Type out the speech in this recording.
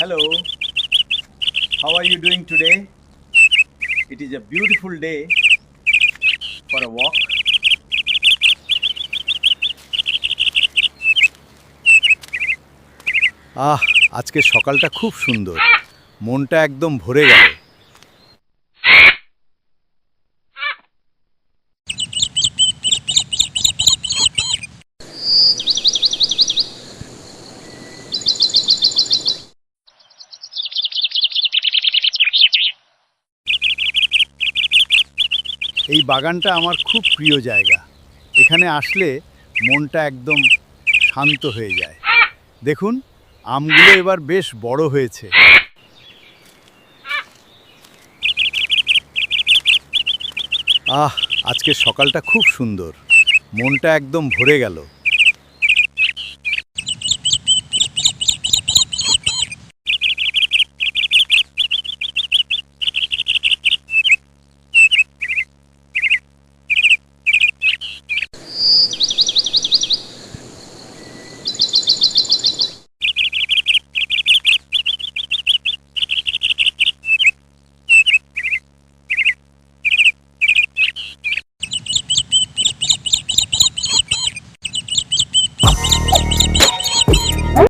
Hello, how are you doing today? It is a beautiful day for a walk. আজকে সকালটা খুব সুন্দর। মনটা একদম ভরে গেল। এই বাগানটা আমার খুব প্রিয় জায়গা। এখানে আসলে মনটা একদম শান্ত হয়ে যায়। দেখুন, আমগুলো এবার বেশ বড় হয়েছে। আজকের সকালটা খুব সুন্দর। মনটা একদম ভরে গেল।